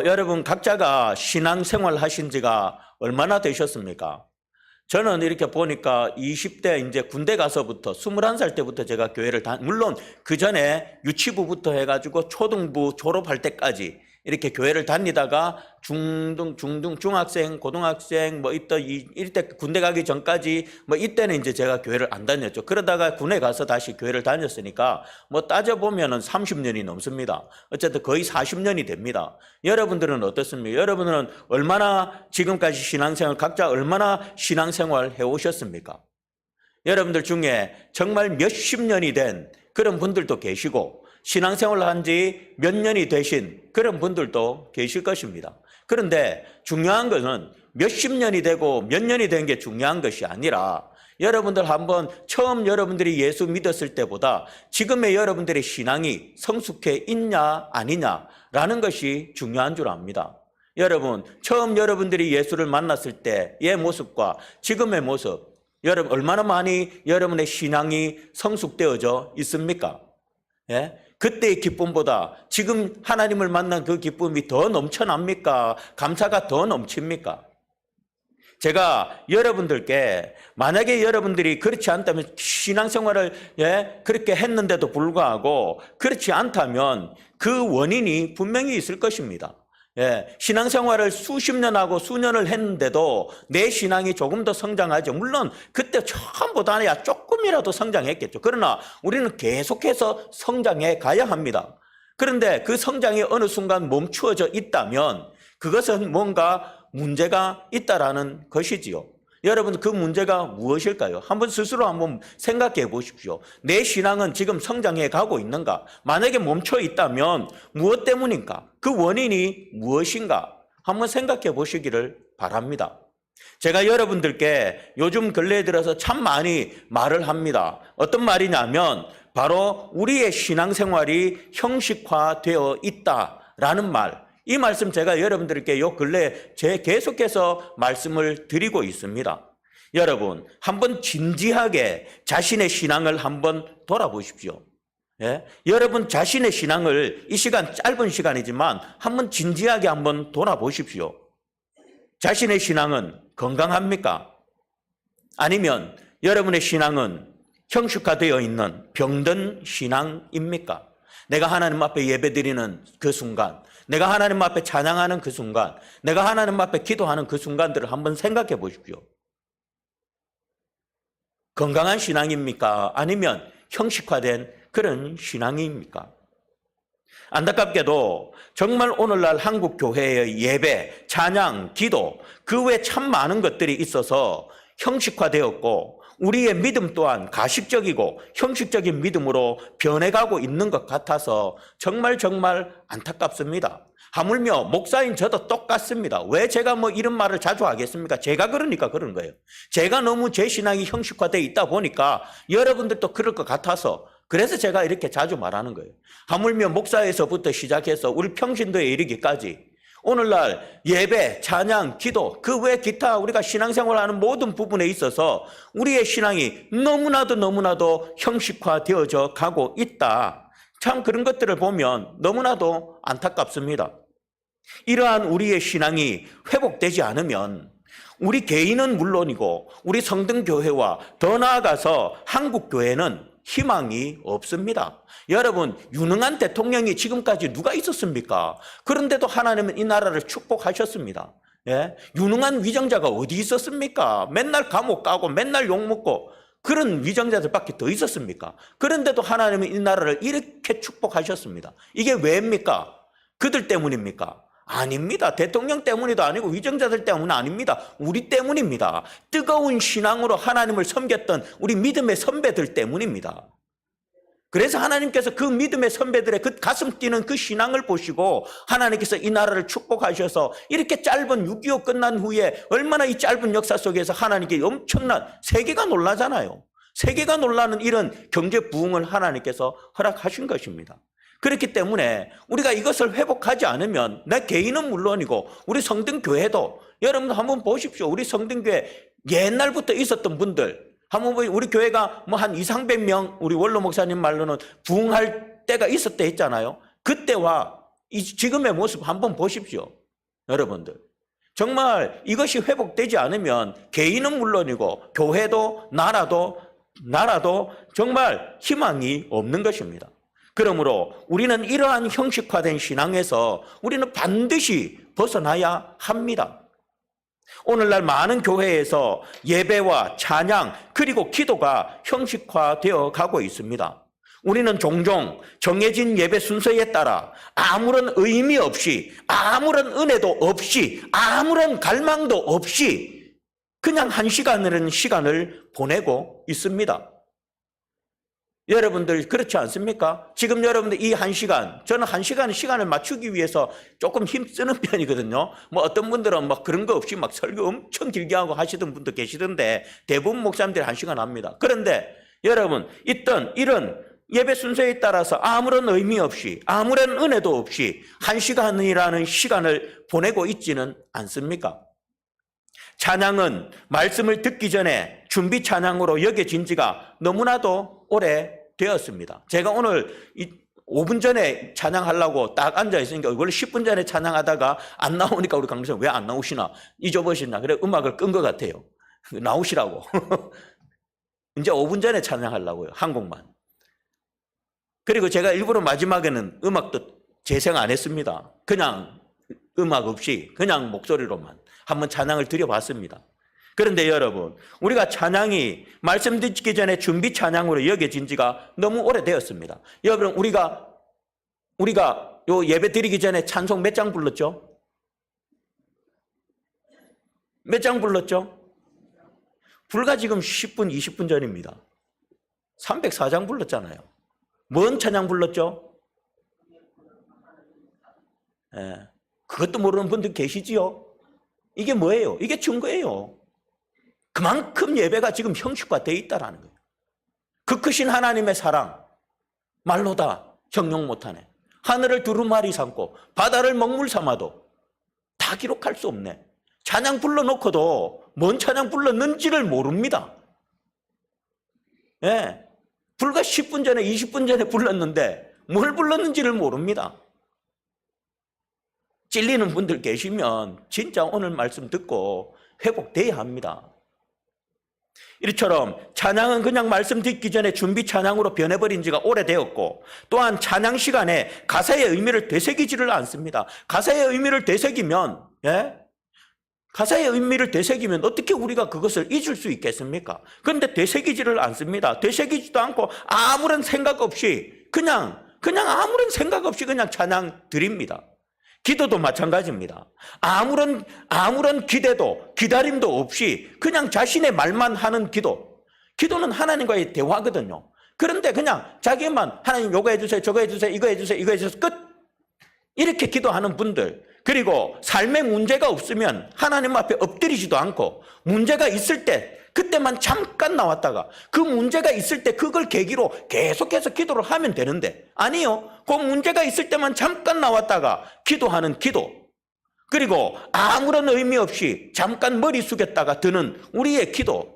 여러분 각자가 신앙생활 하신 지가 얼마나 되셨습니까? 저는 이렇게 보니까 20대 이제 군대 가서부터 21살 때부터 제가 교회를 물론 그 전에 유치부부터 해가지고 초등부 졸업할 때까지 이렇게 교회를 다니다가 중학생, 고등학생 이때 군대 가기 전까지 이때는 이제 제가 교회를 안 다녔죠. 그러다가 군에 가서 다시 교회를 다녔으니까 따져보면은 30년이 넘습니다. 어쨌든 거의 40년이 됩니다. 여러분들은 어떻습니까? 여러분들은 얼마나 지금까지 각자 얼마나 신앙생활 해오셨습니까? 여러분들 중에 정말 몇십 년이 된 그런 분들도 계시고 신앙생활을 한 지 몇 년이 되신 그런 분들도 계실 것입니다. 그런데 중요한 것은 몇십 년이 되고 몇 년이 된 게 중요한 것이 아니라 여러분들 한번 처음 여러분들이 예수 믿었을 때보다 지금의 여러분들의 신앙이 성숙해 있냐 아니냐라는 것이 중요한 줄 압니다. 여러분 처음 여러분들이 예수를 만났을 때의 모습과 지금의 모습 여러분 얼마나 많이 여러분의 신앙이 성숙되어져 있습니까? 예? 그때의 기쁨보다 지금 하나님을 만난 그 기쁨이 더 넘쳐납니까? 감사가 더 넘칩니까? 제가 여러분들께 만약에 여러분들이 그렇지 않다면 신앙생활을 그렇게 했는데도 불구하고 그렇지 않다면 그 원인이 분명히 있을 것입니다. 신앙생활을 수십 년 하고 수년을 했는데도 내 신앙이 조금 더 성장하죠. 물론 그때 처음보다는 조금이라도 성장했겠죠. 그러나 우리는 계속해서 성장해 가야 합니다. 그런데 그 성장이 어느 순간 멈추어져 있다면 그것은 뭔가 문제가 있다라는 것이지요. 여러분 그 문제가 무엇일까요? 스스로 한번 생각해 보십시오. 내 신앙은 지금 성장해 가고 있는가? 만약에 멈춰 있다면 무엇 때문인가? 그 원인이 무엇인가? 한번 생각해 보시기를 바랍니다. 제가 여러분들께 요즘 근래에 들어서 참 많이 말을 합니다. 어떤 말이냐면 바로 우리의 신앙생활이 형식화되어 있다라는 말. 이 말씀 제가 여러분들께 요 근래 계속해서 말씀을 드리고 있습니다. 여러분 한번 진지하게 자신의 신앙을 한번 돌아보십시오. 여러분 자신의 신앙을 이 시간 짧은 시간이지만 한번 진지하게 한번 돌아보십시오. 자신의 신앙은 건강합니까? 아니면 여러분의 신앙은 형식화되어 있는 병든 신앙입니까? 내가 하나님 앞에 예배드리는 그 순간, 내가 하나님 앞에 찬양하는 그 순간, 내가 하나님 앞에 기도하는 그 순간들을 한번 생각해 보십시오. 건강한 신앙입니까? 아니면 형식화된 그런 신앙입니까? 안타깝게도 정말 오늘날 한국 교회의 예배, 찬양, 기도 그 외에 참 많은 것들이 있어서 형식화되었고 우리의 믿음 또한 가식적이고 형식적인 믿음으로 변해가고 있는 것 같아서 정말 안타깝습니다. 하물며 목사인 저도 똑같습니다. 왜 제가 이런 말을 자주 하겠습니까? 제가 그러니까 그런 거예요. 제가 너무 제 신앙이 형식화되어 있다 보니까 여러분들도 그럴 것 같아서 그래서 제가 이렇게 자주 말하는 거예요. 하물며 목사에서부터 시작해서 우리 평신도에 이르기까지 오늘날 예배, 찬양, 기도 그 외 기타 우리가 신앙생활하는 모든 부분에 있어서 우리의 신앙이 너무나도 형식화되어져 가고 있다. 참 그런 것들을 보면 너무나도 안타깝습니다. 이러한 우리의 신앙이 회복되지 않으면 우리 개인은 물론이고 우리 성등교회와 더 나아가서 한국교회는 희망이 없습니다. 여러분 유능한 대통령이 지금까지 누가 있었습니까? 그런데도 하나님은 이 나라를 축복하셨습니다. 유능한 위정자가 어디 있었습니까? 맨날 감옥 가고 맨날 욕먹고 그런 위정자들밖에 더 있었습니까? 그런데도 하나님은 이 나라를 이렇게 축복하셨습니다. 이게 왜입니까? 그들 때문입니까? 아닙니다. 대통령 때문이도 아니고 위정자들 때문은 아닙니다. 우리 때문입니다. 뜨거운 신앙으로 하나님을 섬겼던 우리 믿음의 선배들 때문입니다. 그래서 하나님께서 그 믿음의 선배들의 그 가슴 뛰는 그 신앙을 보시고 하나님께서 이 나라를 축복하셔서 이렇게 짧은 6.25 끝난 후에 얼마나 이 짧은 역사 속에서 하나님께 엄청난 세계가 놀라잖아요. 세계가 놀라는 이런 경제 부흥을 하나님께서 허락하신 것입니다. 그렇기 때문에 우리가 이것을 회복하지 않으면 내 개인은 물론이고 우리 성등교회도 여러분 한번 보십시오. 우리 성등교회 옛날부터 있었던 분들 한번 보세요. 우리 교회가 한 200~300명 우리 원로 목사님 말로는 부흥할 때가 있었대 했잖아요. 그때와 지금의 모습 한번 보십시오. 여러분들. 정말 이것이 회복되지 않으면 개인은 물론이고 교회도 나라도 정말 희망이 없는 것입니다. 그러므로 우리는 이러한 형식화된 신앙에서 우리는 반드시 벗어나야 합니다. 오늘날 많은 교회에서 예배와 찬양 그리고 기도가 형식화되어 가고 있습니다. 우리는 종종 정해진 예배 순서에 따라 아무런 의미 없이, 아무런 은혜도 없이, 아무런 갈망도 없이 그냥 한 시간을 보내고 있습니다. 여러분들 그렇지 않습니까? 지금 여러분들 이 한 시간, 저는 한 시간을 맞추기 위해서 조금 힘쓰는 편이거든요. 뭐 어떤 분들은 막 그런 거 없이 막 설교 엄청 길게 하고 하시던 분도 계시던데 대부분 목사님들이 한 시간 합니다. 그런데 여러분, 이런 예배 순서에 따라서 아무런 의미 없이, 아무런 은혜도 없이 한 시간이라는 시간을 보내고 있지는 않습니까? 찬양은 말씀을 듣기 전에 준비 찬양으로 여겨진 지가 너무나도 오래되었습니다. 제가 오늘 5분 전에 찬양하려고 딱 앉아있으니까 원래 10분 전에 찬양하다가 안 나오니까 우리 강사님 왜 안 나오시나 잊어버리시나 그래 음악을 끈 것 같아요. 나오시라고. 이제 5분 전에 찬양하려고요. 한 곡만. 그리고 제가 일부러 마지막에는 음악도 재생 안 했습니다. 그냥 음악 없이 그냥 목소리로만 한번 찬양을 드려봤습니다. 그런데 여러분, 우리가 찬양이 말씀 듣기 전에 준비 찬양으로 여겨진 지가 너무 오래되었습니다. 여러분, 우리가 요 예배 드리기 전에 찬송 몇 장 불렀죠? 몇 장 불렀죠? 불과 지금 10분, 20분 전입니다. 304장 불렀잖아요. 뭔 찬양 불렀죠? 예, 그것도 모르는 분들 계시지요? 이게 뭐예요? 이게 증거예요. 그만큼 예배가 지금 형식화되어 있다는 거예요. 그 크신 하나님의 사랑, 말로 다 형용 못하네. 하늘을 두루마리 삼고 바다를 먹물 삼아도 다 기록할 수 없네. 찬양 불러놓고도 뭔 찬양 불렀는지를 모릅니다. 예, 불과 10분 전에 20분 전에 불렀는데 뭘 불렀는지를 모릅니다. 찔리는 분들 계시면 진짜 오늘 말씀 듣고 회복돼야 합니다. 이처럼 찬양은 그냥 말씀 듣기 전에 준비 찬양으로 변해버린 지가 오래되었고, 또한 찬양 시간에 가사의 의미를 되새기지를 않습니다. 가사의 의미를 되새기면 어떻게 우리가 그것을 잊을 수 있겠습니까? 그런데 되새기지를 않습니다. 되새기지도 않고 아무런 생각 없이 그냥 아무런 생각 없이 그냥 찬양 드립니다. 기도도 마찬가지입니다. 아무런 기대도 기다림도 없이 그냥 자신의 말만 하는 기도. 기도는 하나님과의 대화거든요. 그런데 그냥 자기만 하나님 요거 해주세요, 저거 해주세요, 이거 해주세요, 이거 해주세요, 끝. 이렇게 기도하는 분들. 그리고 삶에 문제가 없으면 하나님 앞에 엎드리지도 않고, 문제가 있을 때 그때만 잠깐 나왔다가 그 문제가 있을 때 그걸 계기로 계속해서 기도를 하면 되는데, 아니요. 그 문제가 있을 때만 잠깐 나왔다가 기도하는 기도. 그리고 아무런 의미 없이 잠깐 머리 숙였다가 드는 우리의 기도.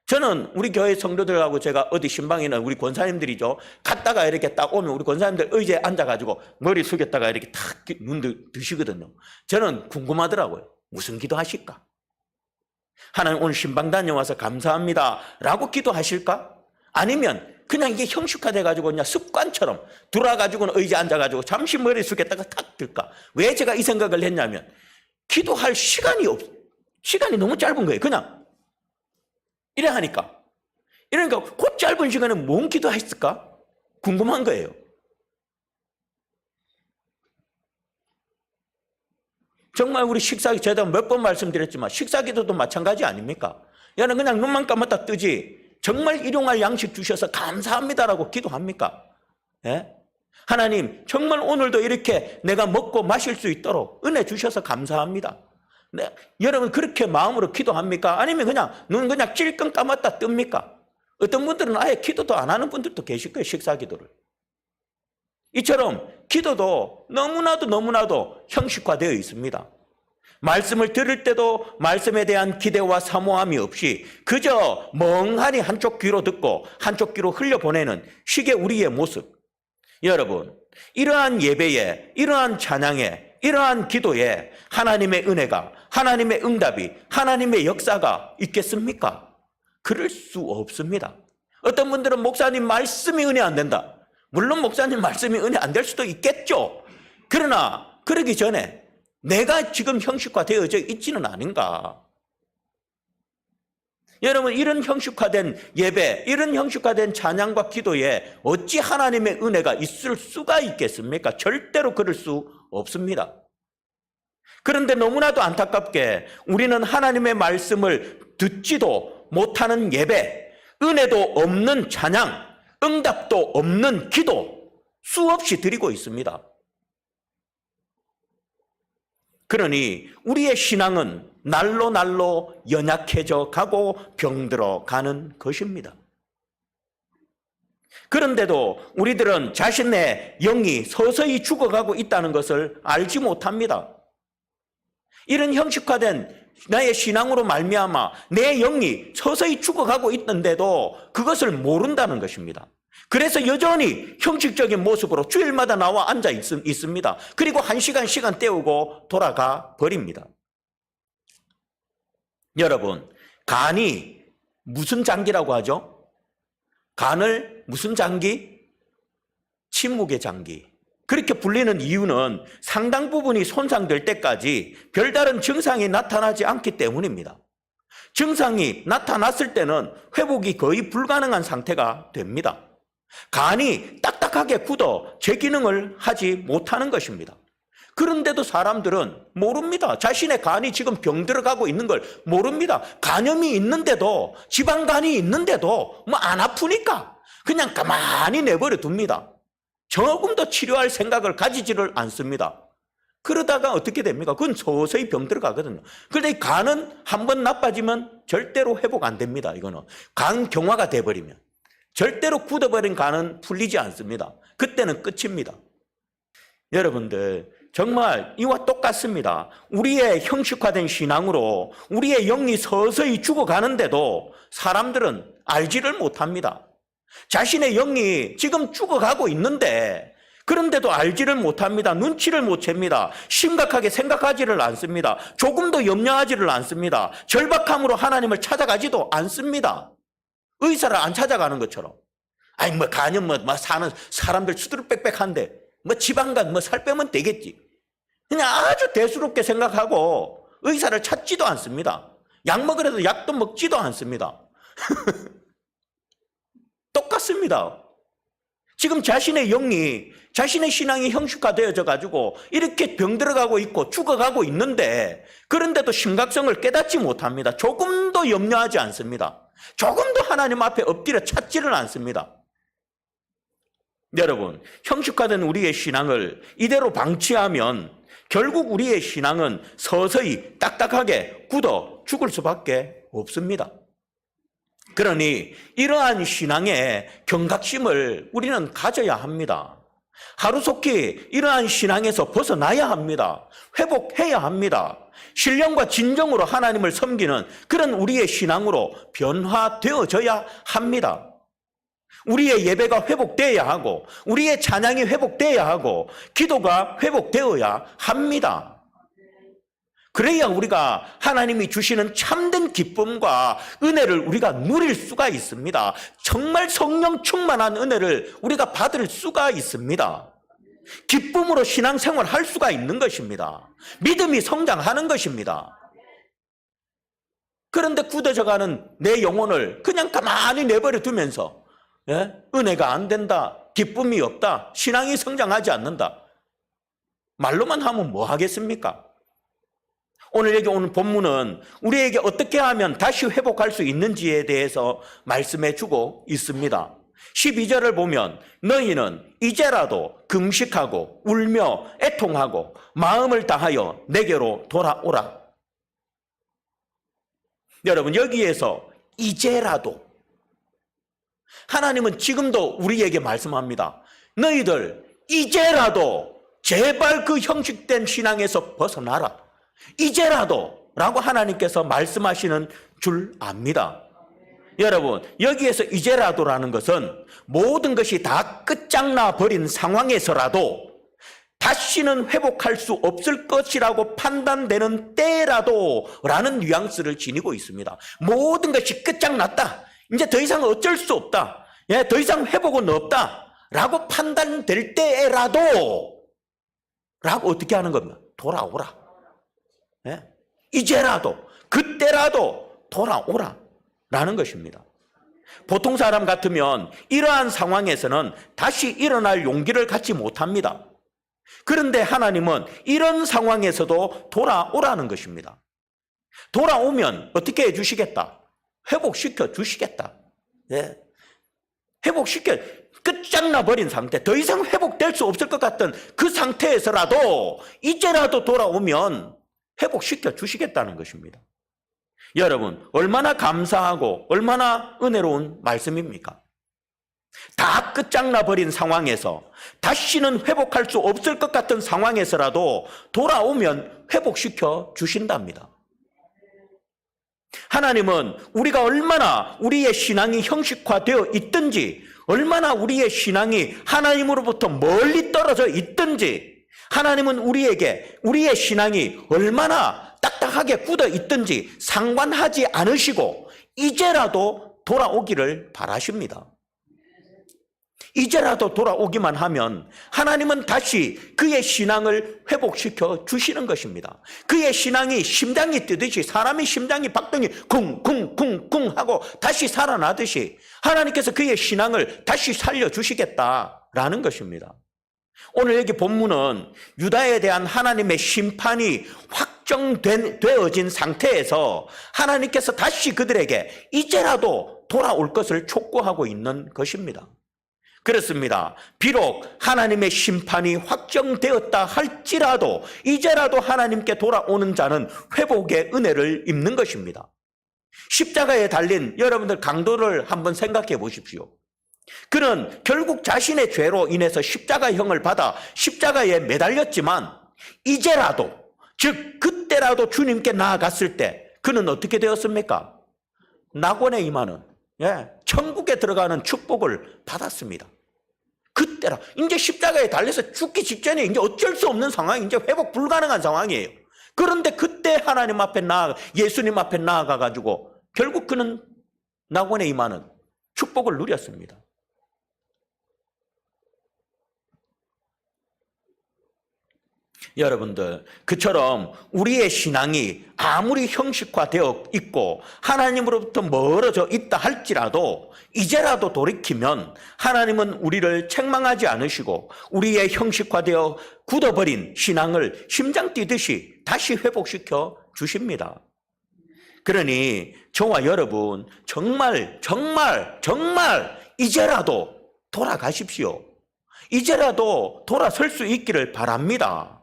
저는 우리 교회 성도들하고 제가 어디 신방이나 우리 권사님들이죠. 갔다가 이렇게 딱 오면 우리 권사님들 의자에 앉아가지고 머리 숙였다가 이렇게 탁 눈 드시거든요. 저는 궁금하더라고요. 무슨 기도 하실까? 하나님 오늘 신방 다녀와서 감사합니다 라고 기도하실까? 아니면 그냥 이게 형식화돼가지고 그냥 습관처럼 돌아가지고는 의자에 앉아가지고 잠시 머리 숙였다가 탁 들까? 왜 제가 이 생각을 했냐면 기도할 시간이 너무 짧은 거예요. 그냥 이래 하니까. 이러니까 그 짧은 시간에 뭔 기도했을까? 궁금한 거예요. 정말 우리 식사기, 제가 몇 번 말씀드렸지만 식사기도도 마찬가지 아닙니까? 야는 그냥 눈만 감았다 뜨지 정말 일용할 양식 주셔서 감사합니다라고 기도합니까? 예? 하나님 정말 오늘도 이렇게 내가 먹고 마실 수 있도록 은혜 주셔서 감사합니다. 네, 여러분 그렇게 마음으로 기도합니까? 아니면 그냥 눈 그냥 찔끔 감았다 뜹니까? 어떤 분들은 아예 기도도 안 하는 분들도 계실 거예요. 식사기도를. 이처럼 기도도 너무나도 형식화되어 있습니다. 말씀을 들을 때도 말씀에 대한 기대와 사모함이 없이 그저 멍하니 한쪽 귀로 듣고 한쪽 귀로 흘려보내는 식의 우리의 모습. 여러분, 이러한 예배에, 이러한 찬양에, 이러한 기도에 하나님의 은혜가, 하나님의 응답이, 하나님의 역사가 있겠습니까? 그럴 수 없습니다. 어떤 분들은 목사님 말씀이 은혜 안 된다. 물론 목사님 말씀이 은혜 안 될 수도 있겠죠. 그러나 그러기 전에 내가 지금 형식화되어져 있지는 않은가. 여러분, 이런 형식화된 예배, 이런 형식화된 찬양과 기도에 어찌 하나님의 은혜가 있을 수가 있겠습니까? 절대로 그럴 수 없습니다. 그런데 너무나도 안타깝게 우리는 하나님의 말씀을 듣지도 못하는 예배, 은혜도 없는 찬양, 응답도 없는 기도 수없이 드리고 있습니다. 그러니 우리의 신앙은 날로 날로 연약해져 가고 병들어 가는 것입니다. 그런데도 우리들은 자신의 영이 서서히 죽어가고 있다는 것을 알지 못합니다. 이런 형식화된 나의 신앙으로 말미암아 내 영이 서서히 죽어가고 있는데도 그것을 모른다는 것입니다. 그래서 여전히 형식적인 모습으로 주일마다 나와 앉아 있습니다. 그리고 한 시간 때우고 돌아가 버립니다. 여러분, 간이 무슨 장기라고 하죠? 간을 무슨 장기? 침묵의 장기. 그렇게 불리는 이유는 상당 부분이 손상될 때까지 별다른 증상이 나타나지 않기 때문입니다. 증상이 나타났을 때는 회복이 거의 불가능한 상태가 됩니다. 간이 딱딱하게 굳어 제 기능을 하지 못하는 것입니다. 그런데도 사람들은 모릅니다. 자신의 간이 지금 병들어가고 있는 걸 모릅니다. 간염이 있는데도, 지방간이 있는데도 뭐 안 아프니까 그냥 가만히 내버려 둡니다. 조금도 치료할 생각을 가지지를 않습니다. 그러다가 어떻게 됩니까? 그건 서서히 병들어가거든요. 그런데 이 간은 한번 나빠지면 절대로 회복 안 됩니다. 이거는 간경화가 돼버리면 절대로 굳어버린 간은 풀리지 않습니다. 그때는 끝입니다. 여러분들, 정말 이와 똑같습니다. 우리의 형식화된 신앙으로 우리의 영이 서서히 죽어가는데도 사람들은 알지를 못합니다. 자신의 영이 지금 죽어가고 있는데 그런데도 알지를 못합니다. 눈치를 못 챕니다. 심각하게 생각하지를 않습니다. 조금도 염려하지를 않습니다. 절박함으로 하나님을 찾아가지도 않습니다. 의사를 안 찾아가는 것처럼. 아니 뭐 간염 사는 사람들 수두룩빽빽한데 뭐 지방간 살 빼면 되겠지. 그냥 아주 대수롭게 생각하고 의사를 찾지도 않습니다. 약 먹으려도 약도 먹지도 않습니다. 똑같습니다. 지금 자신의 영이, 자신의 신앙이 형식화되어져 가지고 이렇게 병들어가고 있고 죽어가고 있는데 그런데도 심각성을 깨닫지 못합니다. 조금도 염려하지 않습니다. 조금도 하나님 앞에 엎드려 찾지를 않습니다. 여러분, 형식화된 우리의 신앙을 이대로 방치하면 결국 우리의 신앙은 서서히 딱딱하게 굳어 죽을 수밖에 없습니다. 그러니 이러한 신앙의 경각심을 우리는 가져야 합니다. 하루속히 이러한 신앙에서 벗어나야 합니다. 회복해야 합니다. 신령과 진정으로 하나님을 섬기는 그런 우리의 신앙으로 변화되어져야 합니다. 우리의 예배가 회복되어야 하고 우리의 찬양이 회복되어야 하고 기도가 회복되어야 합니다. 그래야 우리가 하나님이 주시는 참된 기쁨과 은혜를 우리가 누릴 수가 있습니다. 정말 성령 충만한 은혜를 우리가 받을 수가 있습니다. 기쁨으로 신앙생활 할 수가 있는 것입니다. 믿음이 성장하는 것입니다. 그런데 굳어져가는 내 영혼을 그냥 가만히 내버려 두면서 은혜가 안 된다, 기쁨이 없다, 신앙이 성장하지 않는다. 말로만 하면 뭐 하겠습니까? 오늘 본문은 우리에게 어떻게 하면 다시 회복할 수 있는지에 대해서 말씀해 주고 있습니다. 12절을 보면 너희는 이제라도 금식하고 울며 애통하고 마음을 다하여 내게로 돌아오라. 여러분, 여기에서 이제라도 하나님은 지금도 우리에게 말씀합니다. 너희들 이제라도 제발 그 형식된 신앙에서 벗어나라. 이제라도 라고 하나님께서 말씀하시는 줄 압니다. 여러분, 여기에서 이제라도라는 것은 모든 것이 다 끝장나 버린 상황에서라도 다시는 회복할 수 없을 것이라고 판단되는 때라도 라는 뉘앙스를 지니고 있습니다. 모든 것이 끝장났다. 이제 더 이상 어쩔 수 없다. 예, 더 이상 회복은 없다. 라고 판단될 때라도 라고 어떻게 하는 겁니까? 돌아오라. 예? 이제라도, 그때라도 돌아오라. 라는 것입니다. 보통 사람 같으면 이러한 상황에서는 다시 일어날 용기를 갖지 못합니다. 그런데 하나님은 이런 상황에서도 돌아오라는 것입니다. 돌아오면 어떻게 해주시겠다? 회복시켜 주시겠다. 예. 회복시켜, 끝장나 버린 상태, 더 이상 회복될 수 없을 것 같던 그 상태에서라도 이제라도 돌아오면 회복시켜 주시겠다는 것입니다. 여러분, 얼마나 감사하고 얼마나 은혜로운 말씀입니까? 다 끝장나 버린 상황에서, 다시는 회복할 수 없을 것 같은 상황에서라도 돌아오면 회복시켜 주신답니다. 하나님은 우리가 얼마나 우리의 신앙이 형식화되어 있든지, 얼마나 우리의 신앙이 하나님으로부터 멀리 떨어져 있든지, 하나님은 우리에게 우리의 신앙이 얼마나 딱딱하게 굳어 있든지 상관하지 않으시고 이제라도 돌아오기를 바라십니다. 이제라도 돌아오기만 하면 하나님은 다시 그의 신앙을 회복시켜 주시는 것입니다. 그의 신앙이 심장이 뛰듯이, 사람의 심장이 박동이 쿵쿵쿵쿵 하고 다시 살아나듯이 하나님께서 그의 신앙을 다시 살려주시겠다라는 것입니다. 오늘 여기 본문은 유다에 대한 하나님의 심판이 확정되어진 상태에서 하나님께서 다시 그들에게 이제라도 돌아올 것을 촉구하고 있는 것입니다. 그렇습니다. 비록 하나님의 심판이 확정되었다 할지라도 이제라도 하나님께 돌아오는 자는 회복의 은혜를 입는 것입니다. 십자가에 달린 여러분들 강도를 한번 생각해 보십시오. 그는 결국 자신의 죄로 인해서 십자가형을 받아 십자가에 매달렸지만 이제라도, 즉 그때라도 주님께 나아갔을 때 그는 어떻게 되었습니까? 낙원에 임하는, 천국에 들어가는 축복을 받았습니다. 그때라, 이제 십자가에 달려서 죽기 직전에 이제 어쩔 수 없는 상황이, 이제 회복 불가능한 상황이에요. 그런데 그때 하나님 앞에 예수님 앞에 나아가가지고 결국 그는 낙원에 임하는 축복을 누렸습니다. 여러분들, 그처럼 우리의 신앙이 아무리 형식화되어 있고 하나님으로부터 멀어져 있다 할지라도 이제라도 돌이키면 하나님은 우리를 책망하지 않으시고 우리의 형식화되어 굳어버린 신앙을 심장 뛰듯이 다시 회복시켜 주십니다. 그러니 저와 여러분 정말 이제라도 돌아가십시오. 이제라도 돌아설 수 있기를 바랍니다.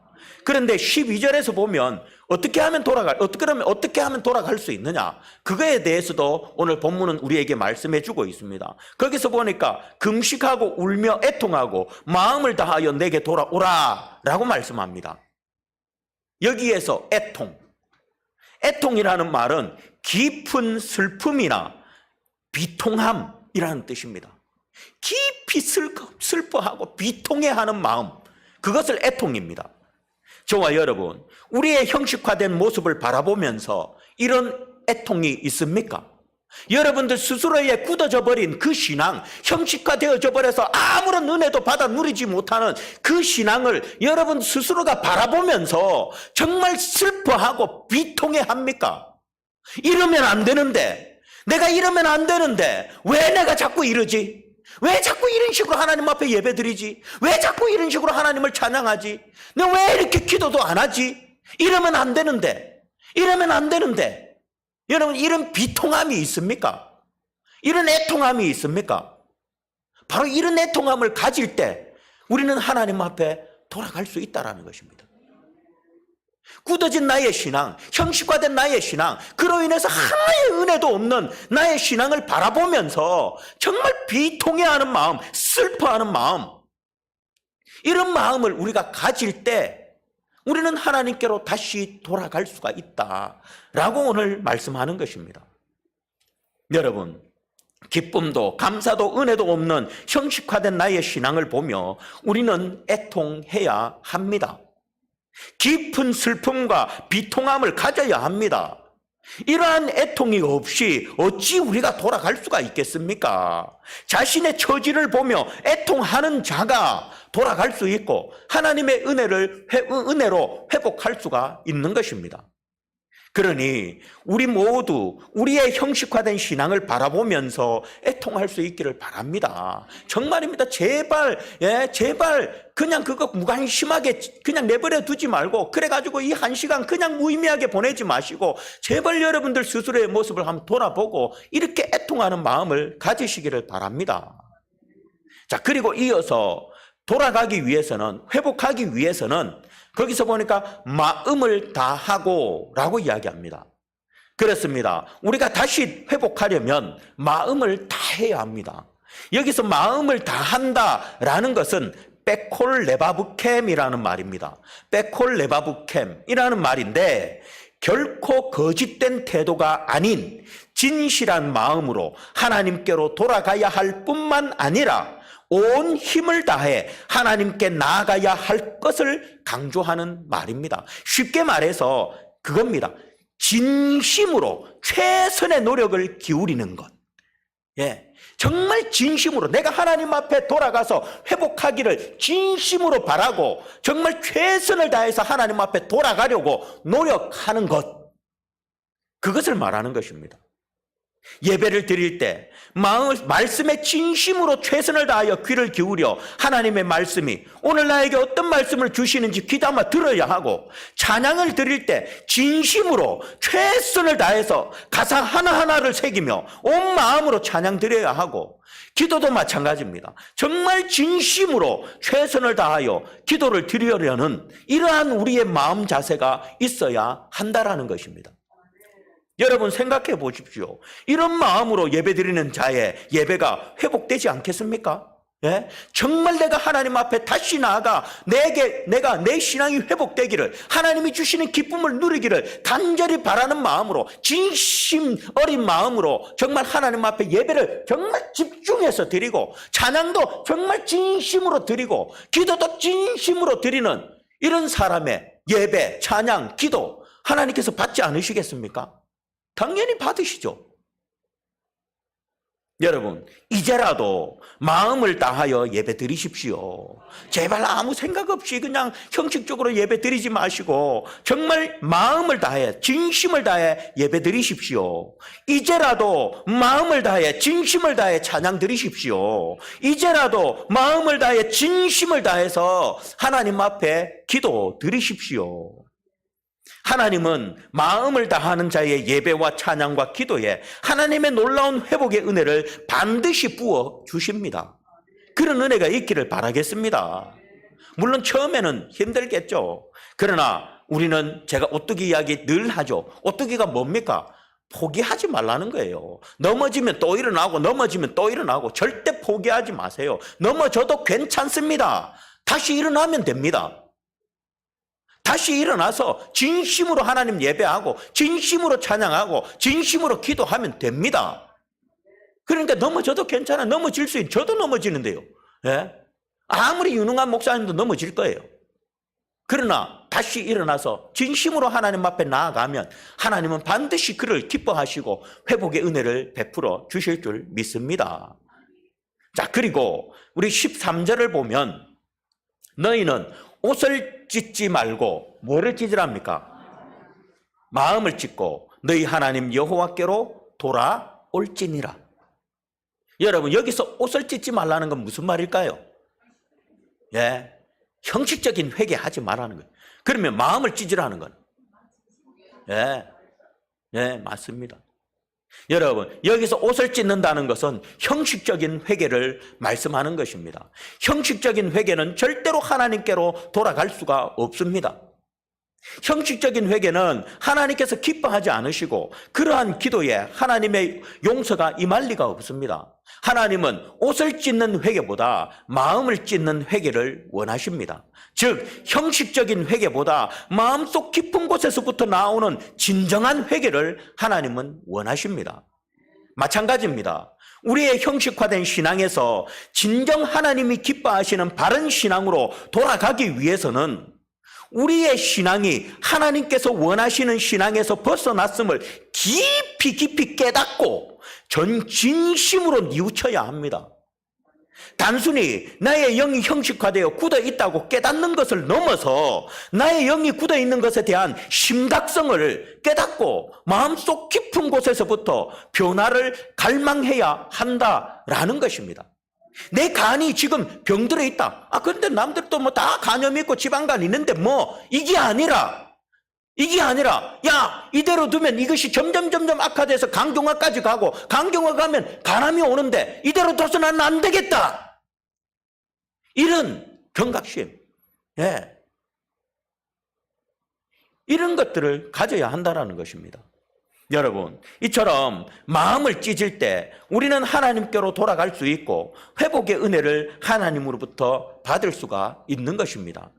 그런데 12절에서 보면 어떻게 하면 돌아갈 수 있느냐? 그거에 대해서도 오늘 본문은 우리에게 말씀해 주고 있습니다. 거기서 보니까 금식하고 울며 애통하고 마음을 다하여 내게 돌아오라 라고 말씀합니다. 여기에서 애통이라는 말은 깊은 슬픔이나 비통함이라는 뜻입니다. 깊이 슬퍼하고 비통해하는 마음, 그것을 애통입니다. 저와 여러분, 우리의 형식화된 모습을 바라보면서 이런 애통이 있습니까? 여러분들 스스로에 굳어져 버린 그 신앙, 형식화되어져 버려서 아무런 은혜도 받아 누리지 못하는 그 신앙을 여러분 스스로가 바라보면서 정말 슬퍼하고 비통해합니까? 이러면 안 되는데, 내가 이러면 안 되는데 왜 내가 자꾸 이러지? 왜 자꾸 이런 식으로 하나님 앞에 예배드리지? 왜 자꾸 이런 식으로 하나님을 찬양하지? 내가 왜 이렇게 기도도 안 하지? 이러면 안 되는데, 여러분, 이런 비통함이 있습니까? 이런 애통함이 있습니까? 바로 이런 애통함을 가질 때 우리는 하나님 앞에 돌아갈 수 있다는 것입니다. 굳어진 나의 신앙, 형식화된 나의 신앙, 그로 인해서 하나의 은혜도 없는 나의 신앙을 바라보면서 정말 비통해하는 마음, 슬퍼하는 마음, 이런 마음을 우리가 가질 때 우리는 하나님께로 다시 돌아갈 수가 있다라고 오늘 말씀하는 것입니다. 여러분, 기쁨도 감사도 은혜도 없는 형식화된 나의 신앙을 보며 우리는 애통해야 합니다. 깊은 슬픔과 비통함을 가져야 합니다. 이러한 애통이 없이 어찌 우리가 돌아갈 수가 있겠습니까? 자신의 처지를 보며 애통하는 자가 돌아갈 수 있고 하나님의 은혜로 회복할 수가 있는 것입니다. 그러니 우리 모두 우리의 형식화된 신앙을 바라보면서 애통할 수 있기를 바랍니다. 정말입니다. 제발 그냥 그거 무관심하게 그냥 내버려 두지 말고 그래가지고 이 한 시간 그냥 무의미하게 보내지 마시고 제발 여러분들 스스로의 모습을 한번 돌아보고 이렇게 애통하는 마음을 가지시기를 바랍니다. 자, 그리고 이어서 돌아가기 위해서는, 회복하기 위해서는 거기서 보니까 마음을 다하고 라고 이야기합니다. 그렇습니다. 우리가 다시 회복하려면 마음을 다해야 합니다. 여기서 마음을 다한다라는 것은 빼콜레바브캠이라는 말입니다. 빼콜레바브캠이라는 말인데 결코 거짓된 태도가 아닌 진실한 마음으로 하나님께로 돌아가야 할 뿐만 아니라 온 힘을 다해 하나님께 나아가야 할 것을 강조하는 말입니다. 쉽게 말해서 그겁니다. 진심으로 최선의 노력을 기울이는 것. 정말 진심으로 내가 하나님 앞에 돌아가서 회복하기를 진심으로 바라고 정말 최선을 다해서 하나님 앞에 돌아가려고 노력하는 것. 그것을 말하는 것입니다. 예배를 드릴 때 말씀에 진심으로 최선을 다하여 귀를 기울여 하나님의 말씀이 오늘 나에게 어떤 말씀을 주시는지 귀담아 들어야 하고, 찬양을 드릴 때 진심으로 최선을 다해서 가사 하나하나를 새기며 온 마음으로 찬양 드려야 하고, 기도도 마찬가지입니다. 정말 진심으로 최선을 다하여 기도를 드리려는 이러한 우리의 마음 자세가 있어야 한다라는 것입니다. 여러분 생각해 보십시오. 이런 마음으로 예배드리는 자의 예배가 회복되지 않겠습니까? 정말 내가 하나님 앞에 다시 나아가 내가 내 신앙이 회복되기를, 하나님이 주시는 기쁨을 누리기를 간절히 바라는 마음으로, 진심 어린 마음으로 정말 하나님 앞에 예배를 정말 집중해서 드리고, 찬양도 정말 진심으로 드리고, 기도도 진심으로 드리는 이런 사람의 예배, 찬양, 기도 하나님께서 받지 않으시겠습니까? 당연히 받으시죠. 여러분, 이제라도 마음을 다하여 예배 드리십시오. 제발 아무 생각 없이 그냥 형식적으로 예배 드리지 마시고 정말 마음을 다해, 진심을 다해 예배 드리십시오. 이제라도 마음을 다해, 진심을 다해 찬양 드리십시오. 이제라도 마음을 다해, 진심을 다해서 하나님 앞에 기도 드리십시오. 하나님은 마음을 다하는 자의 예배와 찬양과 기도에 하나님의 놀라운 회복의 은혜를 반드시 부어 주십니다. 그런 은혜가 있기를 바라겠습니다. 물론 처음에는 힘들겠죠. 그러나 우리는, 제가 오뚜기 이야기 늘 하죠. 오뚜기가 뭡니까? 포기하지 말라는 거예요. 넘어지면 또 일어나고 넘어지면 또 일어나고 절대 포기하지 마세요. 넘어져도 괜찮습니다. 다시 일어나면 됩니다. 다시 일어나서 진심으로 하나님 예배하고 진심으로 찬양하고 진심으로 기도하면 됩니다. 그러니까 넘어져도 괜찮아. 넘어질 수 있는, 저도 넘어지는데요. 아무리 유능한 목사님도 넘어질 거예요. 그러나 다시 일어나서 진심으로 하나님 앞에 나아가면 하나님은 반드시 그를 기뻐하시고 회복의 은혜를 베풀어 주실 줄 믿습니다. 자, 그리고 우리 13절을 보면 너희는 옷을 찢지 말고 뭐를 찢으랍니까? 마음을 찢고 너희 하나님 여호와께로 돌아올지니라. 여러분, 여기서 옷을 찢지 말라는 건 무슨 말일까요? 형식적인 회개하지 말라는 거예요. 그러면 마음을 찢으라는 건? 맞습니다. 여러분, 여기서 옷을 찢는다는 것은 형식적인 회개를 말씀하는 것입니다. 형식적인 회개는 절대로 하나님께로 돌아갈 수가 없습니다. 형식적인 회개는 하나님께서 기뻐하지 않으시고 그러한 기도에 하나님의 용서가 임할 리가 없습니다. 하나님은 옷을 찢는 회개보다 마음을 찢는 회개를 원하십니다. 즉 형식적인 회개보다 마음속 깊은 곳에서부터 나오는 진정한 회개를 하나님은 원하십니다. 마찬가지입니다. 우리의 형식화된 신앙에서 진정 하나님이 기뻐하시는 바른 신앙으로 돌아가기 위해서는 우리의 신앙이 하나님께서 원하시는 신앙에서 벗어났음을 깊이 깨닫고 전 진심으로 뉘우쳐야 합니다. 단순히 나의 영이 형식화되어 굳어 있다고 깨닫는 것을 넘어서 나의 영이 굳어 있는 것에 대한 심각성을 깨닫고 마음속 깊은 곳에서부터 변화를 갈망해야 한다라는 것입니다. 내 간이 지금 병들어 있다. 그런데 남들도 뭐 다 간염이 있고 지방간 있는데 이게 아니라 야, 이대로 두면 이것이 점점 악화돼서 간경화까지 가고 간경화 가면 간암이 오는데 이대로 둬서는 안 되겠다. 이런 경각심, 이런 것들을 가져야 한다는 것입니다. 여러분, 이처럼 마음을 찢을 때 우리는 하나님께로 돌아갈 수 있고 회복의 은혜를 하나님으로부터 받을 수가 있는 것입니다.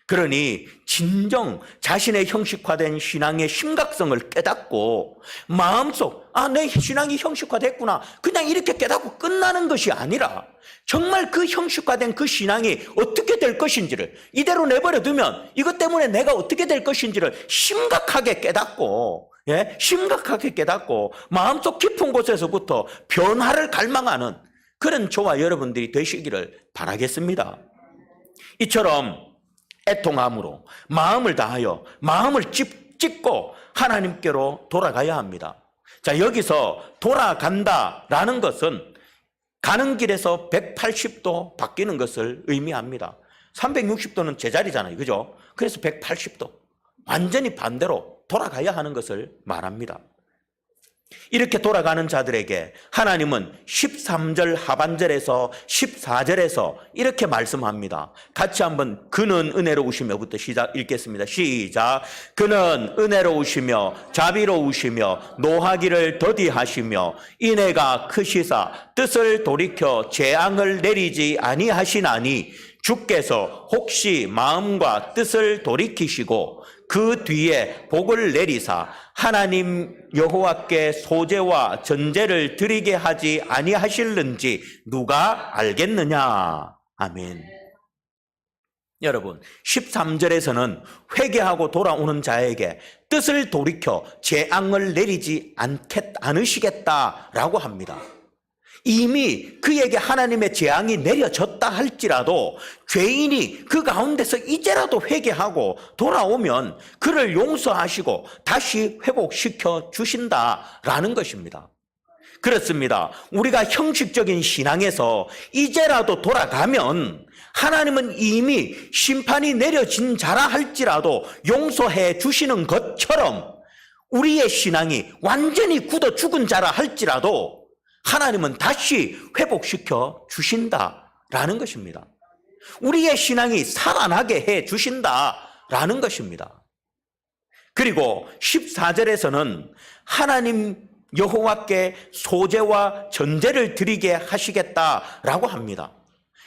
그러니 진정 자신의 형식화된 신앙의 심각성을 깨닫고 마음속 내 신앙이 형식화됐구나 그냥 이렇게 깨닫고 끝나는 것이 아니라 정말 그 형식화된 그 신앙이 어떻게 될 것인지를 이대로 내버려 두면 이것 때문에 내가 어떻게 될 것인지를 심각하게 깨닫고 마음속 깊은 곳에서부터 변화를 갈망하는 그런 저와 여러분들이 되시기를 바라겠습니다. 이처럼 애통함으로 마음을 다하여 마음을 찢고 하나님께로 돌아가야 합니다. 자, 여기서 돌아간다라는 것은 가는 길에서 180도 바뀌는 것을 의미합니다. 360도는 제자리잖아요. 그죠? 그래서 180도 완전히 반대로 돌아가야 하는 것을 말합니다. 이렇게 돌아가는 자들에게 하나님은 13절 하반절에서 14절에서 이렇게 말씀합니다. 같이 한번 그는 은혜로우시며부터 읽겠습니다. 시작. 그는 은혜로우시며 자비로우시며 노하기를 더디하시며 인애가 크시사 뜻을 돌이켜 재앙을 내리지 아니하시나니 주께서 혹시 마음과 뜻을 돌이키시고 그 뒤에 복을 내리사 하나님 여호와께 소제와 전제를 드리게 하지 아니하실는지 누가 알겠느냐. 아멘. 여러분, 13절에서는 회개하고 돌아오는 자에게 뜻을 돌이켜 재앙을 내리지 않으시겠다라고 합니다. 이미 그에게 하나님의 재앙이 내려졌다 할지라도 죄인이 그 가운데서 이제라도 회개하고 돌아오면 그를 용서하시고 다시 회복시켜 주신다라는 것입니다. 그렇습니다. 우리가 형식적인 신앙에서 이제라도 돌아가면 하나님은 이미 심판이 내려진 자라 할지라도 용서해 주시는 것처럼 우리의 신앙이 완전히 굳어 죽은 자라 할지라도 하나님은 다시 회복시켜 주신다라는 것입니다. 우리의 신앙이 살아나게 해 주신다라는 것입니다. 그리고 14절에서는 하나님 여호와께 소제와 전제를 드리게 하시겠다라고 합니다.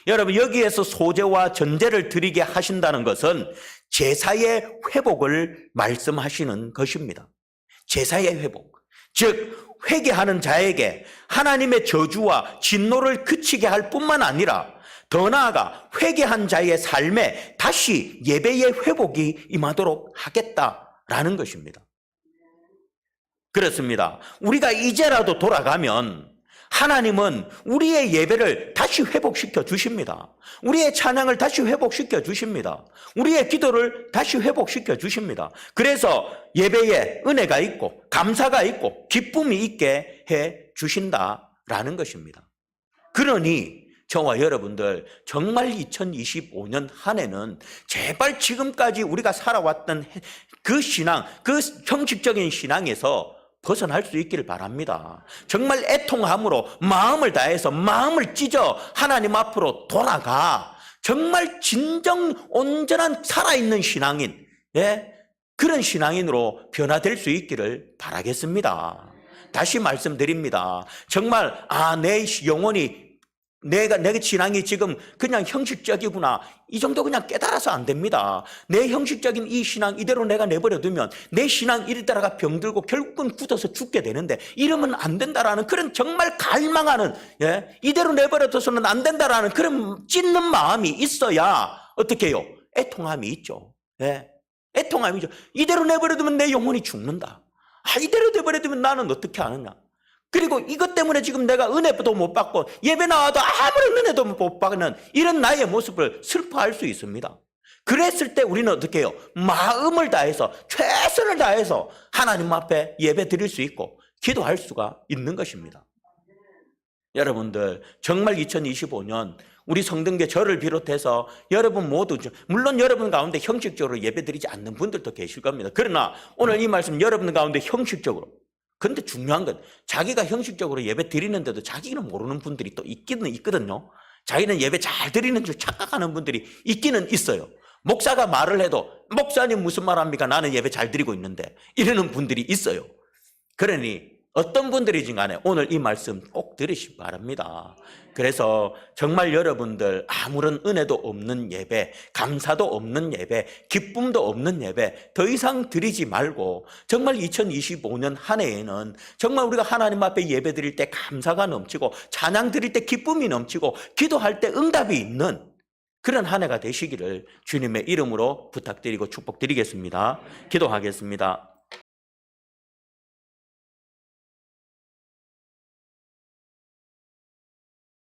여러분, 여기에서 소제와 전제를 드리게 하신다는 것은 제사의 회복을 말씀하시는 것입니다. 제사의 회복, 즉 회개하는 자에게 하나님의 저주와 진노를 그치게 할 뿐만 아니라 더 나아가 회개한 자의 삶에 다시 예배의 회복이 임하도록 하겠다라는 것입니다. 그렇습니다. 우리가 이제라도 돌아가면 하나님은 우리의 예배를 다시 회복시켜 주십니다. 우리의 찬양을 다시 회복시켜 주십니다. 우리의 기도를 다시 회복시켜 주십니다. 그래서 예배에 은혜가 있고 감사가 있고 기쁨이 있게 해 주신다라는 것입니다. 그러니 저와 여러분들 정말 2025년 한 해는 제발 지금까지 우리가 살아왔던 그 신앙, 그 형식적인 신앙에서 벗어날 수 있기를 바랍니다. 정말 애통함으로 마음을 다해서 마음을 찢어 하나님 앞으로 돌아가 정말 진정 온전한 살아있는 신앙인, 그런 신앙인으로 변화될 수 있기를 바라겠습니다. 다시 말씀드립니다. 정말 내 영혼이 내 신앙이 지금 그냥 형식적이구나. 이 정도 그냥 깨달아서 안 됩니다. 내 형식적인 이 신앙 이대로 내가 내버려두면 내 신앙 이리다가 병들고 결국은 굳어서 죽게 되는데 이러면 안 된다라는 그런 정말 갈망하는, 예? 이대로 내버려둬서는 안 된다라는 그런 찢는 마음이 있어야 어떻게 해요? 애통함이 있죠. 예? 애통함이죠. 이대로 내버려두면 내 영혼이 죽는다. 이대로 내버려두면 나는 어떻게 하느냐. 그리고 이것 때문에 지금 내가 은혜도 못 받고 예배 나와도 아무런 은혜도 못 받는 이런 나의 모습을 슬퍼할 수 있습니다. 그랬을 때 우리는 어떻게 해요? 마음을 다해서 최선을 다해서 하나님 앞에 예배 드릴 수 있고 기도할 수가 있는 것입니다. 여러분들 정말 2025년 우리 성등계 저를 비롯해서 여러분 모두, 물론 여러분 가운데 형식적으로 예배 드리지 않는 분들도 계실 겁니다. 그러나 오늘 이 말씀 여러분 가운데 형식적으로, 근데 중요한 건 자기가 형식적으로 예배 드리는데도 자기는 모르는 분들이 또 있기는 있거든요. 자기는 예배 잘 드리는 줄 착각하는 분들이 있기는 있어요. 목사가 말을 해도 목사님 무슨 말 합니까? 나는 예배 잘 드리고 있는데 이러는 분들이 있어요. 그러니 어떤 분들이든 간에 오늘 이 말씀 꼭 들으시기 바랍니다. 그래서 정말 여러분들 아무런 은혜도 없는 예배, 감사도 없는 예배, 기쁨도 없는 예배 더 이상 드리지 말고 정말 2025년 한 해에는 정말 우리가 하나님 앞에 예배 드릴 때 감사가 넘치고 찬양 드릴 때 기쁨이 넘치고 기도할 때 응답이 있는 그런 한 해가 되시기를 주님의 이름으로 부탁드리고 축복드리겠습니다. 기도하겠습니다.